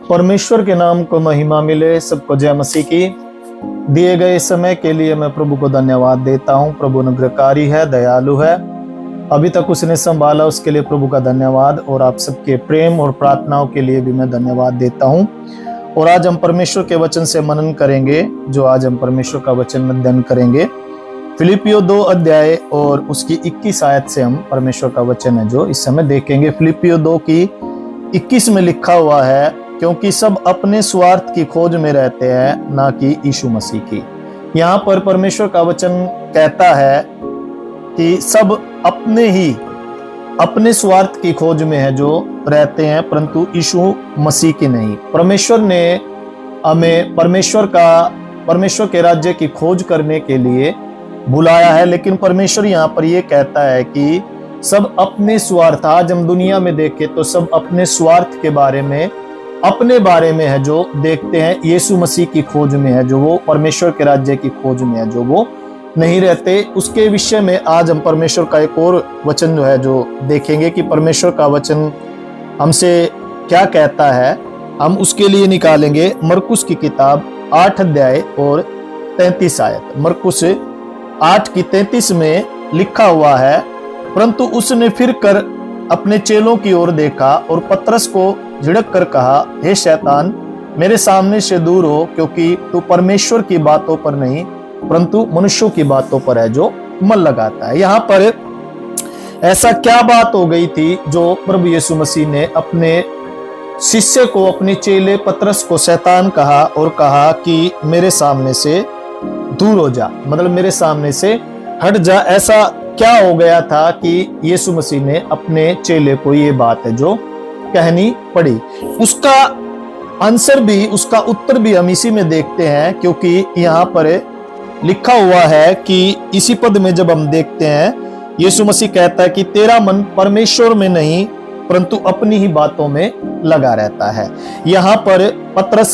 परमेश्वर के नाम को महिमा मिले। सबको जय मसीह की। दिए गए समय के लिए मैं प्रभु को धन्यवाद देता हूँ। प्रभु अनुग्रहकारी है, दयालु है। अभी तक उसने संभाला, उसके लिए प्रभु का धन्यवाद। और आप सबके प्रेम और प्रार्थनाओं के लिए भी मैं धन्यवाद देता हूँ। और आज हम परमेश्वर के वचन से मनन करेंगे। जो आज हम परमेश्वर का वचन अध्ययन करेंगे, फिलिपियो 2 अध्याय और उसकी 21 आयत से हम परमेश्वर का वचन है जो इस समय देखेंगे। फिलिपियो 2 की 21 में लिखा हुआ है, क्योंकि सब अपने स्वार्थ की खोज में रहते हैं, ना कि यीशु मसीह की। यहाँ पर परमेश्वर का वचन कहता है कि सब अपने स्वार्थ की खोज में है जो रहते हैं, परंतु यीशु मसीह की नहीं। परमेश्वर ने हमें परमेश्वर के राज्य की खोज करने के लिए बुलाया है, लेकिन परमेश्वर यहाँ पर यह कहता है कि सब अपने स्वार्थ, आज हम दुनिया में देखें तो सब अपने स्वार्थ के बारे में, अपने बारे में है जो देखते हैं, यीशु मसीह की खोज में है जो वो परमेश्वर के राज्य की खोज में है जो वो नहीं रहते। उसके विषय में आज हम परमेश्वर का एक और वचन जो है जो देखेंगे कि परमेश्वर का वचन हमसे क्या कहता है। हम उसके लिए निकालेंगे मरकुस की किताब 8 अध्याय और 33 आयत। मरकुस 8 की 33 में लिखा हुआ है, परंतु उसने फिर कर अपने चेलों की ओर देखा और पतरस को झिड़क कर कहा, हे शैतान, मेरे सामने से दूर हो, क्योंकि तू परमेश्वर की बातों पर नहीं परंतु मनुष्यों की बातों पर है जो मन लगाता है। यहाँ पर ऐसा क्या बात हो गई थी जो प्रभु यीशु मसीह ने अपने शिष्य को, अपने चेले पतरस को शैतान कहा और कहा कि मेरे सामने से दूर हो जा, मतलब मेरे सामने से हट जा। ऐसा क्या हो गया था कि यीशु मसीह ने अपने चेले को ये बात है जो कहनी पड़ी। उसका आंसर भी, उसका उत्तर भी हम इसी में देखते हैं, क्योंकि यहाँ पर लिखा हुआ है कि इसी पद में जब हम देखते हैं, यीशु मसीह कहता है कि तेरा मन परमेश्वर में नहीं परंतु अपनी ही बातों में लगा रहता है। यहाँ पर पतरस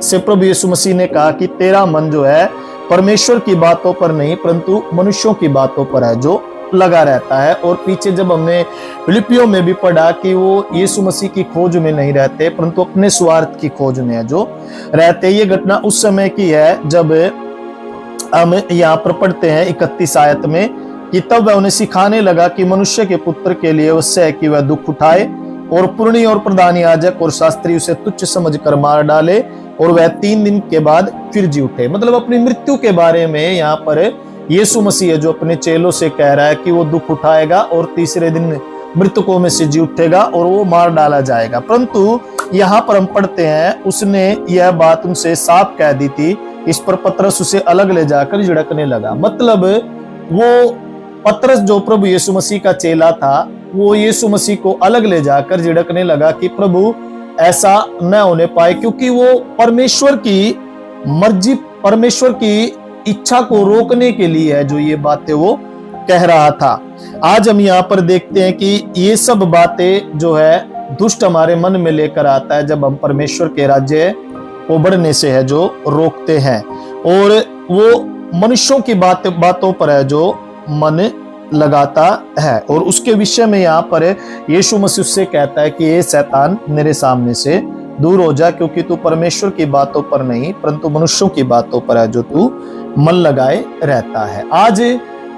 से प्रभु यीशु मसीह ने कहा कि तेरा मन जो है परमेश्वर की बातों पर नहीं परंतु मनुष्यों की बातों पर है जो लगा रहता है। और पीछे जब हमने फिलिपियो में भी पढ़ा कि वो यीशु मसीह की खोज में नहीं रहते परंतु अपने स्वार्थ की खोज में है जो रहते। ये घटना उस समय की है जब हम यहाँ पर पढ़ते हैं 31 आयत में कि तब वह उन्हें सिखाने लगा कि मनुष्य के पुत्र के लिए उससे है कि वह दुख उठाए, और पुरनी और प्रधान याजक और शास्त्री उसे तुच्छ समझकर मार डाले, और वह 3 दिन के बाद फिर जी उठे। मतलब अपनी मृत्यु के बारे में यहाँ पर यीशु मसीह है जो अपने चेलों से कह रहा है कि वो दुख उठाएगा और तीसरे दिन मृतकों में से जी उठेगा और वो मार डाला जाएगा। परंतु यहाँ पर हम पढ़ते हैं उसने यह बात उनसे साफ कह दी थी। इस पर पतरस उसे अलग ले जाकर झिड़कने लगा। मतलब वो पतरस जो प्रभु यीशु मसीह का चेला था, वो यीशु मसीह को अलग ले जाकर झिड़कने लगा कि प्रभु ऐसा न होने पाए, क्योंकि वो परमेश्वर की मर्जी, परमेश्वर की इच्छा को रोकने के लिए है जो ये बातें वो कह रहा था। आज हम यहाँ पर देखते हैं कि ये सब बातें जो है दुष्ट हमारे मन में लेकर आता है जब हम परमेश्वर के राज्य को बढ़ने से है जो रोकते हैं, और वो मनुष्यों की बातों पर है जो मन लगाता है। और उसके विषय में यहाँ पर यीशु मसीह से कहता है कि ये शैतान मेरे सामने से दूर हो जा, क्योंकि तू परमेश्वर की बातों पर नहीं परंतु मनुष्यों की बातों पर है जो तू मन लगाए रहता है। आज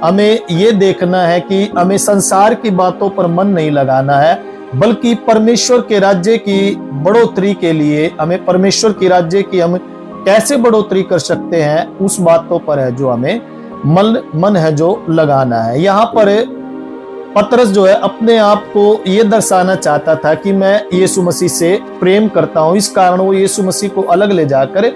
हमें ये देखना है कि हमें संसार की बातों पर मन नहीं लगाना है, बल्कि परमेश्वर के राज्य की बढ़ोतरी के लिए हमें परमेश्वर की राज्य की हम कैसे बढ़ोतरी कर सकते हैं उस बातों पर है जो हमें मन है जो लगाना है। यहाँ पर पतरस जो है अपने आप को ये दर्शाना चाहता था कि मैं यीशु मसीह से प्रेम करता हूँ, इस कारण वो यीशु मसीह को अलग ले जाकर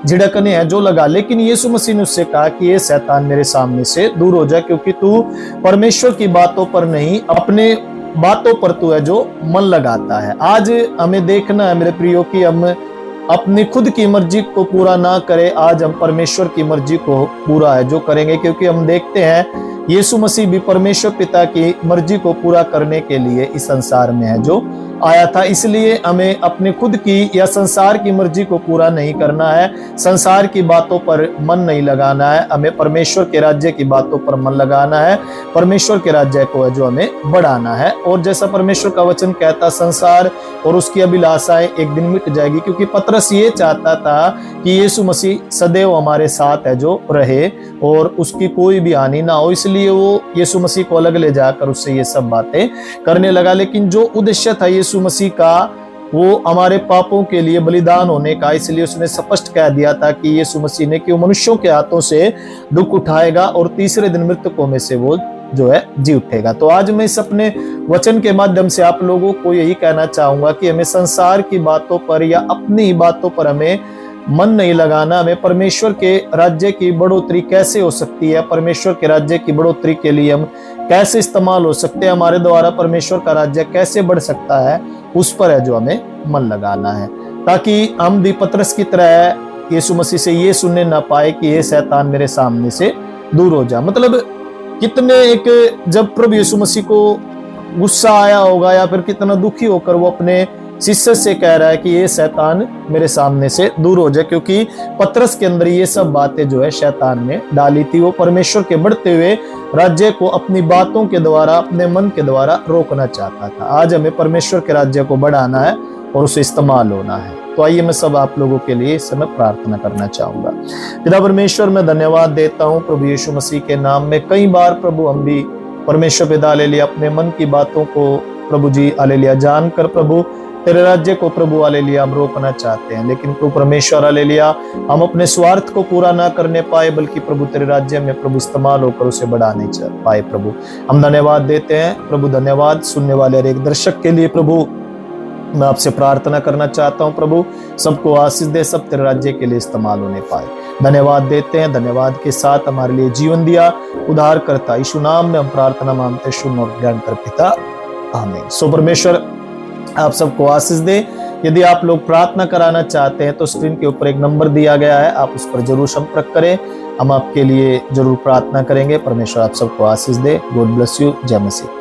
झिड़कने हैं जो लगा। लेकिन यीशु मसीह ने उससे कहा कि ये शैतान मेरे सामने से दूर हो जा, क्योंकि तू परमेश्वर की बातों पर नहीं अपने बातों पर तू है जो मन लगाता है। आज हमें देखना है मेरे प्रियो कि हम अपनी खुद की मर्जी को पूरा ना करें, आज हम परमेश्वर की मर्जी को पूरा है जो करेंगे। क्योंकि हम देखते हैं यीशु मसीह भी परमेश्वर पिता की मर्जी को पूरा करने के लिए इस संसार में है जो आया था। इसलिए हमें अपने खुद की या संसार की मर्जी को पूरा नहीं करना है, संसार की बातों पर मन नहीं लगाना है, हमें परमेश्वर के राज्य की बातों पर मन लगाना है, परमेश्वर के राज्य को है जो हमें बढ़ाना है। और जैसा परमेश्वर का वचन कहता, संसार और उसकी अभिलाषाएं एक दिन मिट जाएगी, क्योंकि पतरस ये चाहता था कि यीशु मसीह सदैव हमारे साथ है जो रहे और उसकी कोई भी हानि ना हो, इसलिए वो यीशु मसीह को अलग ले जाकर उससे ये सब बातें करने लगा। लेकिन जो उद्देश्य था यीशु मसीह का, वो हमारे पापों के लिए बलिदान होने का, इसलिए उसने स्पष्ट कह दिया था कि यीशु मसीह ने कि वो मनुष्यों के हाथों से दुख उठाएगा और तीसरे दिन मृतकों में से वो जो है जी उठेगा। तो आज मैं इस अपने वचन के माध्यम से आप लोगों को यही कहना चाहूंगा कि हमें संसार की बातों पर या अपनी ही बातों पर हमें मन नहीं लगाना। हमें परमेश्वर के राज्य की बढ़ोतरी कैसे हो सकती है, परमेश्वर के राज्य की बढ़ोतरी के लिए हम कैसे इस्तेमाल हो सकते हैं, हमारे द्वारा परमेश्वर का राज्य कैसे बढ़ सकता है, उस पर है जो हमें मन लगाना है, ताकि हम भी पतरस की तरह यीशु मसीह से ये सुनने ना पाए कि ये शैतान मेरे सामने से दूर हो जा। मतलब कितने एक जब प्रभु यीशु मसीह को गुस्सा आया होगा या फिर कितना दुखी होकर वो अपने शिष्य से कह रहा है कि ये शैतान मेरे सामने से दूर हो जाए, क्योंकि पतरस के अंदर ये सब बातें जो है शैतान ने डाली थी। वो परमेश्वर के बढ़ते हुए राज्य को अपनी बातों के द्वारा, अपने मन के द्वारा रोकना चाहता था। आज हमें परमेश्वर के राज्य को बढ़ाना है और उसे इस्तेमाल होना है। तो आइए मैं सब आप लोगों के लिए इस समय प्रार्थना करना चाहूंगा। पिता परमेश्वर, मैं धन्यवाद देता हूँ प्रभु यीशु मसीह के नाम में। कई बार प्रभु हम भी परमेश्वर पिता हालेलुया अपने मन की बातों को प्रभु जी हालेलुया जानकर प्रभु तेरे राज्य को प्रभु हालेलुया हम रोकना चाहते हैं, लेकिन प्रभु परमेश्वर हालेलुया हम अपने स्वार्थ को पूरा ना करने पाए, बल्कि प्रभु तेरे राज्य में प्रभु इस्तेमाल होकर उसे बढ़ाने पाए। प्रभु हम धन्यवाद देते हैं प्रभु, धन्यवाद सुनने वाले हर एक दर्शक के लिए प्रभु मैं आपसे प्रार्थना करना चाहता हूं प्रभु, सबको आशीष दे, सब तेरे राज्य के लिए इस्तेमाल होने पाए। धन्यवाद देते हैं, धन्यवाद के साथ हमारे लिए जीवन दिया उद्धार करता यीशु नाम में हम प्रार्थना मांगते, सुन और ज्ञान कर पिता, आमीन। सो परमेश्वर आप सबको आशीष दे। यदि आप लोग प्रार्थना कराना चाहते हैं तो स्क्रीन के ऊपर एक नंबर दिया गया है, आप उस पर जरूर संपर्क करें, हम आपके लिए जरूर प्रार्थना करेंगे। परमेश्वर आप सबको आशीष दे। God bless you. जय मसीह।